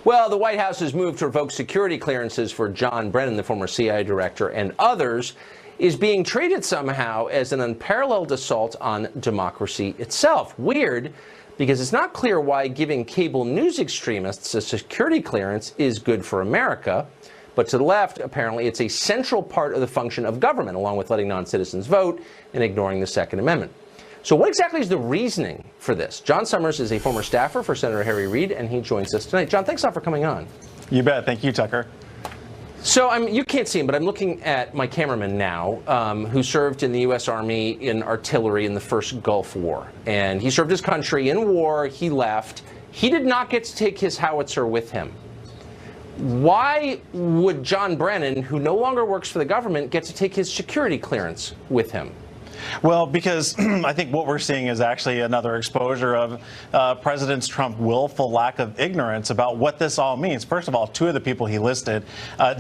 Well, the White House has moved to revoke security clearances for John Brennan, the former CIA director, and others, is being treated somehow as an unparalleled assault on democracy itself. Weird, because it's not clear why giving cable news extremists a security clearance is good for America. But to the left, apparently, it's a central part of the function of government, along with letting non-citizens vote and ignoring the Second Amendment. So what exactly is the reasoning for this? John Summers is a former staffer for Senator Harry Reid, and he joins us tonight. John, thanks a lot for coming on. You bet. Thank you, Tucker. So you can't see him, but I'm looking at my cameraman now, who served in the U.S. Army in artillery in the first Gulf War. And he served his country in war. He left. He did not get to take his howitzer with him. Why would John Brennan, who no longer works for the government, get to take his security clearance with him? Well, because I think what we're seeing is actually another exposure of President Trump's willful lack of ignorance about what this all means. First of all, two of the people he listed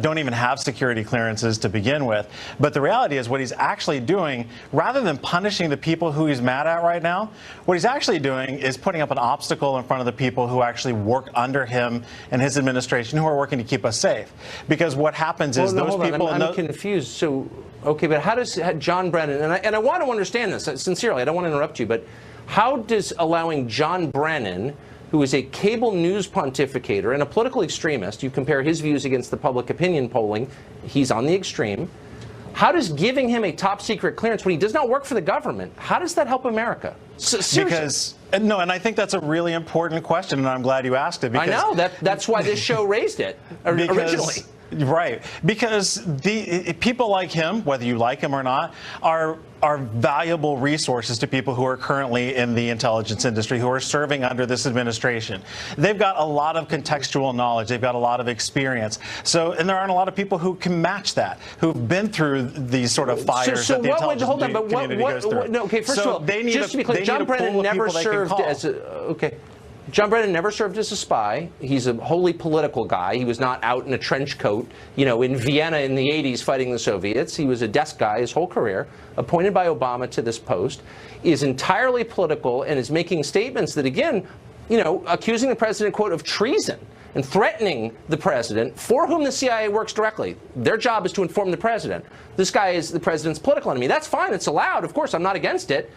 don't even have security clearances to begin with. But the reality is what he's actually doing, rather than punishing the people who he's mad at right now, what he's actually doing is putting up an obstacle in front of the people who actually work under him and his administration, who are working to keep us safe. Because what happens is those people... I'm confused. So, okay, but how does John Brennan, and I want to understand this, sincerely, I don't want to interrupt you, but how does allowing John Brennan, who is a cable news pontificator and a political extremist, you compare his views against the public opinion polling, he's on the extreme, how does giving him a top secret clearance when he does not work for the government, how does that help America? Seriously. Because, no, and I think that's a really important question, and I'm glad you asked it. Because, I know, that's why this show raised it originally. Right, because people like him, whether you like him or not, are valuable resources to people who are currently in the intelligence industry, who are serving under this administration. They've got a lot of contextual knowledge. They've got a lot of experience. So, and there aren't a lot of people who can match that, who've been through these sort of fires that the intelligence community goes through. No, okay, first of all, just to be clear, John Brennan never served as John Brennan never served as a spy. He's a wholly political guy. He was not out in a trench coat, in Vienna in the 80s fighting the Soviets. He was a desk guy his whole career, appointed by Obama to this post, is entirely political, and is making statements that, again, accusing the president, quote, of treason and threatening the president, for whom the CIA works directly. Their job is to inform the president. This guy is the president's political enemy. That's fine. It's allowed. Of course, I'm not against it.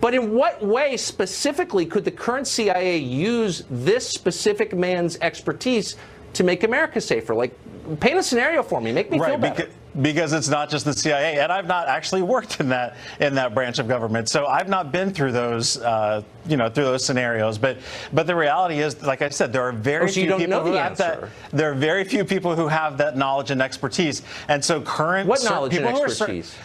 But in what way specifically could the current CIA use this specific man's expertise to make America safer? Like, paint a scenario for me. Make me feel better. Because it's not just the CIA, and I've not actually worked in that branch of government, so I've not been through those through those scenarios. But the reality is, like I said, there are very few people who have that. There are very few people who have that knowledge and expertise, and so what knowledge and expertise?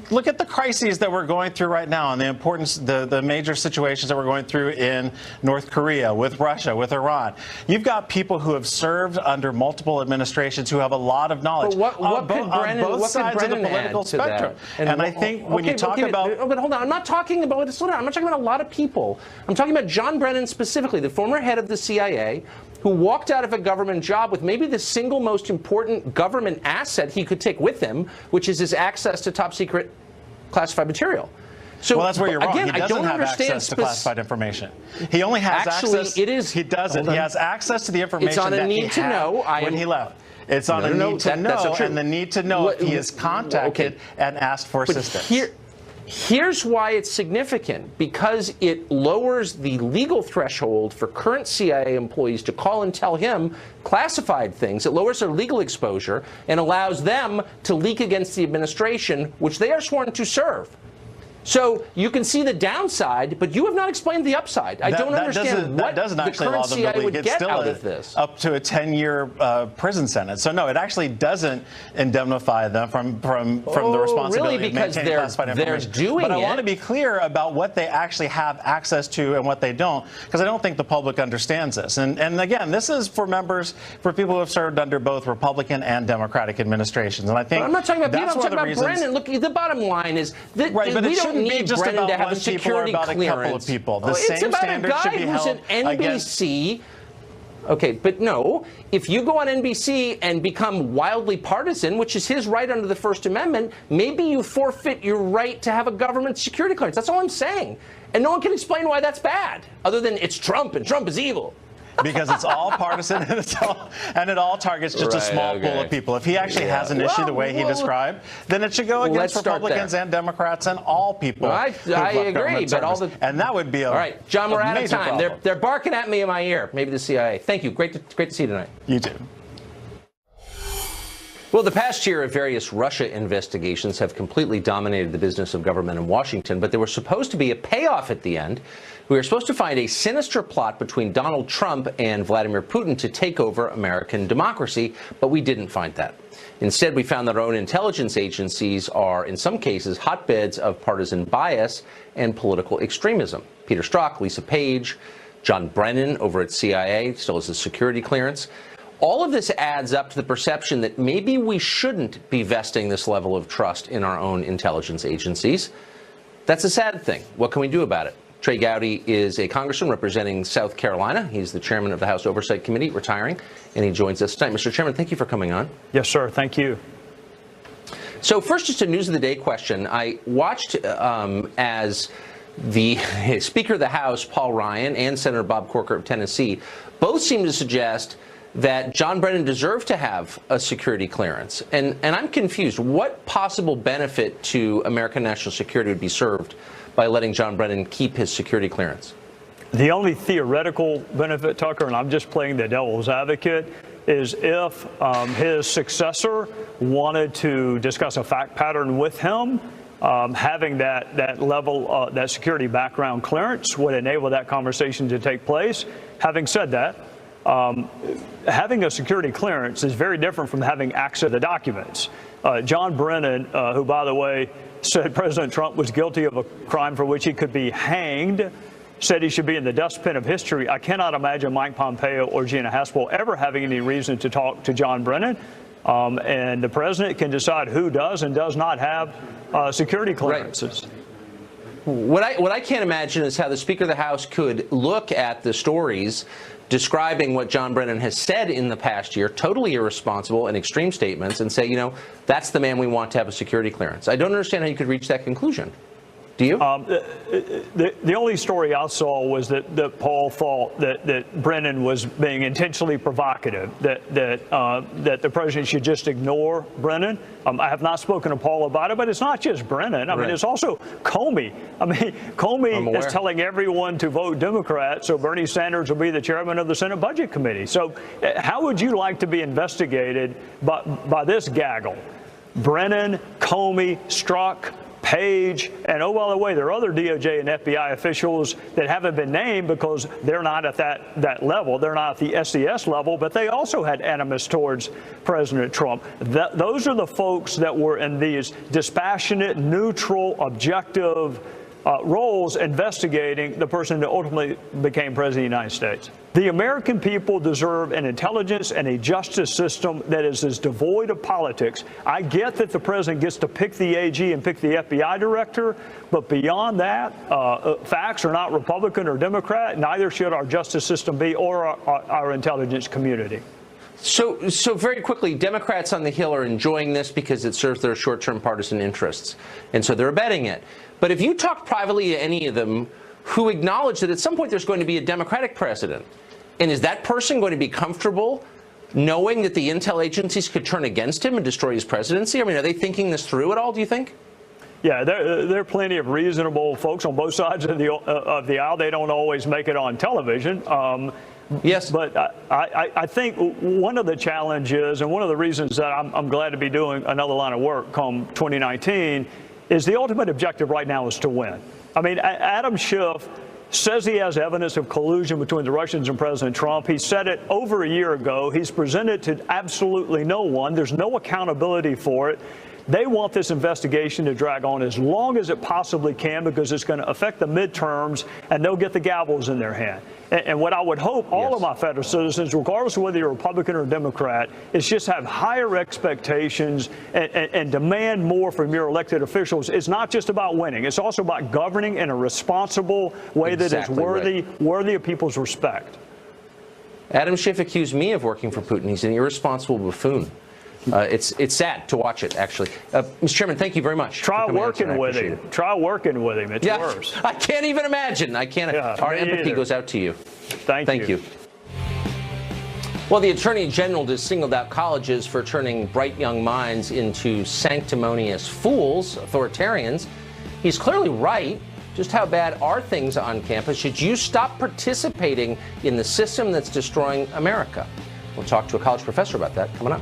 Look at the crises that we're going through right now and the importance, the major situations that we're going through in North Korea, with Russia, with Iran. You've got people who have served under multiple administrations who have a lot of knowledge on both sides of the political spectrum. And I think when you talk about... But hold on, I'm not talking about a lot of people. I'm talking about John Brennan specifically, the former head of the CIA, who walked out of a government job with maybe the single most important government asset he could take with him, which is his access to top secret classified material. So, well, that's where you're wrong. Again, he doesn't have access to classified information. He only has access. It is. He doesn't. He has access to the information it's on a that need to know. When he left. It's on a need to know, and the need to know if he is contacted and asked for assistance. Here's why it's significant, because it lowers the legal threshold for current CIA employees to call and tell him classified things. It lowers their legal exposure and allows them to leak against the administration, which they are sworn to serve. So you can see the downside, but you have not explained the upside. I don't understand what the current CIA would get out of this. Up to a 10-year prison sentence. So no, it actually doesn't indemnify them from the responsibility really? Because to maintain classified information. But I want to be clear about what they actually have access to and what they don't, because I don't think the public understands this. And again, this is for people who have served under both Republican and Democratic administrations. And I think I'm not talking about that's people. I'm talking about Brennan. Look, the bottom line is that we don't need Brennan to have a security clearance. A couple of people. The it's same about standard a guy should be who's held an NBC. Okay, but no, if you go on NBC and become wildly partisan, which is his right under the First Amendment, maybe you forfeit your right to have a government security clearance. That's all I'm saying. And no one can explain why that's bad, other than it's Trump and Trump is evil. because it's all partisan and it all targets just a small pool of people. If he actually has an issue the way he described, then it should go against Republicans and Democrats and all people. I agree, but and that would be a all right, John, we're out of time. They're barking at me in my ear. Maybe the CIA. Thank you. Great to see you tonight. You too. Well, the past year of various Russia investigations have completely dominated the business of government in Washington, but there was supposed to be a payoff at the end. We were supposed to find a sinister plot between Donald Trump and Vladimir Putin to take over American democracy, but we didn't find that. Instead, we found that our own intelligence agencies are, in some cases, hotbeds of partisan bias and political extremism. Peter Strzok, Lisa Page, John Brennan over at CIA, still has a security clearance. All of this adds up to the perception that maybe we shouldn't be vesting this level of trust in our own intelligence agencies. That's a sad thing. What can we do about it? Trey Gowdy is a congressman representing South Carolina. He's the chairman of the House Oversight Committee, retiring, and he joins us tonight. Mr. Chairman, thank you for coming on. Yes, sir. Thank you. So first, just a news of the day question. I watched as the Speaker of the House, Paul Ryan, and Senator Bob Corker of Tennessee both seem to suggest that John Brennan deserved to have a security clearance. And I'm confused. What possible benefit to American national security would be served by letting John Brennan keep his security clearance? The only theoretical benefit, Tucker, and I'm just playing the devil's advocate, is if his successor wanted to discuss a fact pattern with him, having that level, that security background clearance would enable that conversation to take place. Having said that, having a security clearance is very different from having access to documents. John Brennan, who, by the way, said President Trump was guilty of a crime for which he could be hanged, said he should be in the dustbin of history. I cannot imagine Mike Pompeo or Gina Haspel ever having any reason to talk to John Brennan. And the president can decide who does and does not have security clearances. Right. What I can't imagine is how the Speaker of the House could look at the stories describing what John Brennan has said in the past year, totally irresponsible and extreme statements, and say, you know, that's the man we want to have a security clearance. I don't understand how you could reach that conclusion. Do you? The only story I saw was that Paul thought that Brennan was being intentionally provocative, that the president should just ignore Brennan. I have not spoken to Paul about it, but it's not just Brennan. I mean, it's also Comey. I mean, Comey is telling everyone to vote Democrat, so Bernie Sanders will be the chairman of the Senate Budget Committee. So how would you like to be investigated by this gaggle? Brennan, Comey, Strzok, Page, and oh, by the way, there are other DOJ and FBI officials that haven't been named because they're not at that level. They're not at the SES level, but they also had animus towards President Trump. Those are the folks that were in these dispassionate, neutral, objective roles investigating the person that ultimately became president of the United States. The American people deserve an intelligence and a justice system that is as devoid of politics. I get that the president gets to pick the AG and pick the FBI director, but beyond that, facts are not Republican or Democrat. Neither should our justice system be or our intelligence community. So very quickly, Democrats on the Hill are enjoying this because it serves their short-term partisan interests, and so they're abetting it. But if you talk privately to any of them who acknowledge that at some point there's going to be a Democratic president, and is that person going to be comfortable knowing that the intel agencies could turn against him and destroy his presidency? I mean, are they thinking this through at all, do you think? Yeah, there are plenty of reasonable folks on both sides of the aisle. They don't always make it on television. Yes. But I think one of the challenges and one of the reasons that I'm glad to be doing another line of work come 2019 is the ultimate objective right now is to win. I mean, Adam Schiff says he has evidence of collusion between the Russians and President Trump. He said it over a year ago. He's presented to absolutely no one. There's no accountability for it. They want this investigation to drag on as long as it possibly can because it's going to affect the midterms and they'll get the gavels in their hand. And what I would hope all of my federal citizens, regardless of whether you're Republican or Democrat, is just have higher expectations and demand more from your elected officials. It's not just about winning. It's also about governing in a responsible way that is worthy of people's respect. Adam Schiff accused me of working for Putin. He's an irresponsible buffoon. It's sad to watch it, actually. Mr. Chairman, thank you very much. Try working with him. Try working with him. It's worse. I can't even imagine. I can't. Our empathy goes out to you. Thank you. Thank you. Well, the Attorney General just singled out colleges for turning bright young minds into sanctimonious fools, authoritarians. He's clearly right. Just how bad are things on campus? Should you stop participating in the system that's destroying America? We'll talk to a college professor about that coming up.